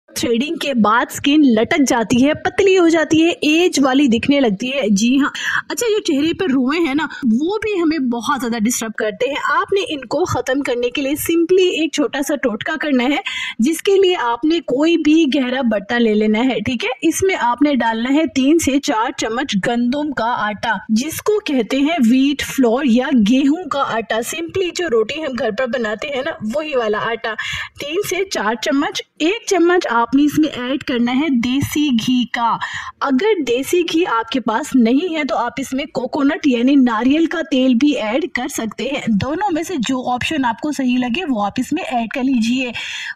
Threading के बाद skin लटक जाती है, पतली हो जाती है, एज वाली दिखने लगती है। जी हाँ। अच्छा, जो चेहरे पर रुएं हैं ना, वो भी हमें बहुत ज़्यादा डिस्टर्ब करते हैं। आपने इनको ख़त्म करने के लिए सिंपली एक छोटा सा टोटका करना है, जिसके लिए आपने कोई भी गहरा बर्तन ले लेना है। ठीक है, इसमें आपने डालना है 3 से 4 चम्मच गंदम का आटा, जिसको कहते हैं व्हीट फ्लोर या गेहूं का आटा। सिंपली जो रोटी हम घर पर बनाते हैं ना, वही वाला आटा 3 से 4 चम्मच। 1 चम्मच आपने इसमें ऐड करना है देसी घी का। अगर देसी घी आपके पास नहीं है तो आप इसमें कोकोनट यानी नारियल का तेल भी ऐड कर सकते हैं। दोनों में से जो ऑप्शन आपको सही लगे वो आप इसमें ऐड कर लीजिए।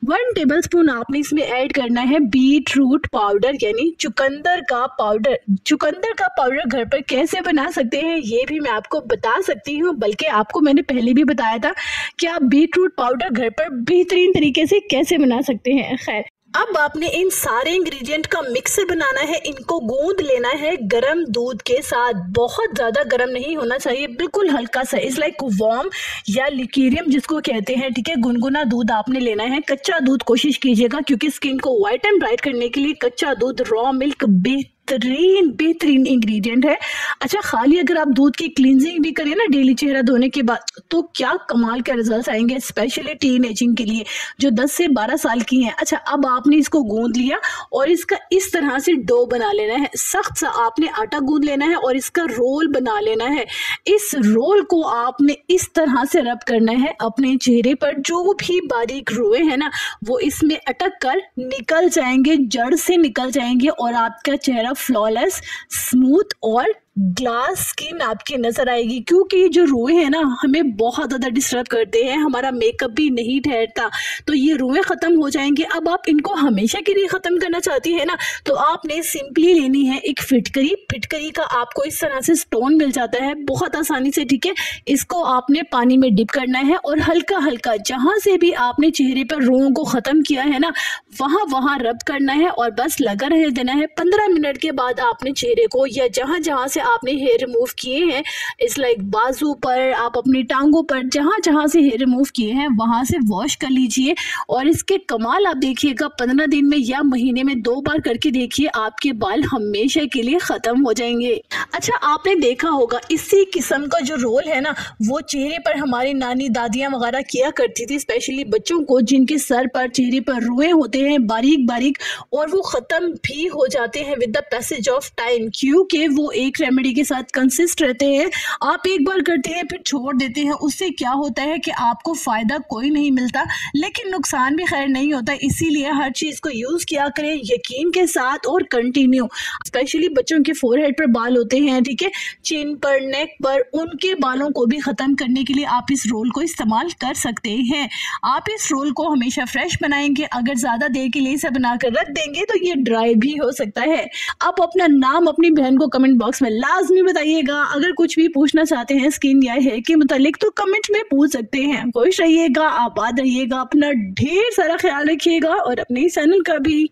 1 टेबलस्पून आपने इसमें ऐड करना है बीट रूट पाउडर यानी चुकंदर का पाउडर। चुकंदर का पाउडर घर पर कैसे बना सकते हैं ये भी मैं आपको बता सकती हूँ, बल्कि आपको मैंने पहले भी बताया था कि आप बीट रूट पाउडर घर पर बेहतरीन तरीके से कैसे बना सकते हैं। खैर, अब आपने इन सारे इंग्रेडिएंट का मिक्सर बनाना है। इनको गूंद लेना है गरम दूध के साथ। बहुत ज़्यादा गरम नहीं होना चाहिए, बिल्कुल हल्का सा, इस लाइक वार्म या लिक्यूरियम जिसको कहते हैं। ठीक है, गुनगुना दूध आपने लेना है। कच्चा दूध कोशिश कीजिएगा, क्योंकि स्किन को वाइट एंड ब्राइट करने के लिए कच्चा दूध, रॉ मिल्क बेहतरीन इंग्रेडिएंट है। अच्छा, खाली अगर आप दूध की क्लींजिंग भी करें ना डेली चेहरा धोने के बाद, तो क्या कमाल के रिजल्ट्स आएंगे, स्पेशली टीन एजिंग के लिए जो 10 से 12 साल की हैं। अच्छा, अब आपने इसको गूंद लिया और इसका इस तरह से डो बना लेना है। सख्त सा आपने आटा गूंद लेना है और इसका रोल बना लेना है। इस रोल को आपने इस तरह से रब करना है अपने चेहरे पर। जो भी बारीक रुए हैं ना, वो इसमें अटक कर निकल जाएंगे, जड़ से निकल जाएंगे और आपका चेहरा फ्लॉलेस, स्मूथ और ग्लास स्किन आपकी नजर आएगी। क्योंकि ये जो रुएं हैं ना, हमें बहुत ज़्यादा डिस्टर्ब करते हैं, हमारा मेकअप भी नहीं ठहरता, तो ये रुएं ख़त्म हो जाएंगे। अब आप इनको हमेशा के लिए ख़त्म करना चाहती है ना, तो आपने सिंपली लेनी है एक फिटकरी। फिटकरी का आपको इस तरह से स्टोन मिल जाता है बहुत आसानी से। ठीक है, इसको आपने पानी में डिप करना है और हल्का हल्का जहाँ से भी आपने चेहरे पर रुओं को ख़त्म किया है ना, वहाँ रब करना है और बस लगा रह देना है। 15 मिनट के बाद आपने चेहरे को या जहाँ जहाँ से आपने हेयर रिमूव किए हैं, इस लाइक बाजू पर, आप अपनी टांगों पर, जहाँ जहाँ से हेयर रिमूव किए हैं वहाँ से वॉश कर लीजिए। और इसके कमाल आप देखिएगा, 15 दिन में या महीने में 2 बार करके देखिए, आपके बाल हमेशा के लिए ख़त्म हो जाएंगे। अच्छा, आपने देखा होगा इसी किस्म का जो रोल है ना, वो चेहरे पर हमारी नानी दादियाँ वगैरह किया करती थी, स्पेशली बच्चों को जिनके सर पर, चेहरे पर रुए होते हैं बारीक बारीक, और वो ख़त्म भी हो जाते हैं with the passage of time, क्योंकि वो एक रेमेडी के साथ कंसिस्ट रहते हैं। आप एक बार करते हैं फिर छोड़ देते हैं, उससे क्या होता है कि आपको फ़ायदा कोई नहीं मिलता, लेकिन नुकसान भी खैर नहीं होता। इसीलिए हर चीज़ को यूज़ किया करें यकीन के साथ और कंटिन्यू। स्पेशली बच्चों के फोरहेड पर बाल होते हैं, ठीक है, चिन पर, नेक पर, उनके बालों को भी ख़त्म करने के लिए आप इस रोल को इस्तेमाल कर सकते हैं। आप इस रोल को हमेशा फ्रेश बनाएंगे। अगर ज़्यादा देर के लिए इसे बनाकर रख देंगे तो ये ड्राई भी हो सकता है। आप अपना नाम अपनी बहन को कमेंट बॉक्स में लाजमी बताइएगा। अगर कुछ भी पूछना चाहते हैं स्किन या हेयर के मुतालिक तो कमेंट में पूछ सकते हैं। खुश रहिएगा, आबाद रहिएगा, अपना ढेर सारा ख्याल रखिएगा और अपने चैनल का भी।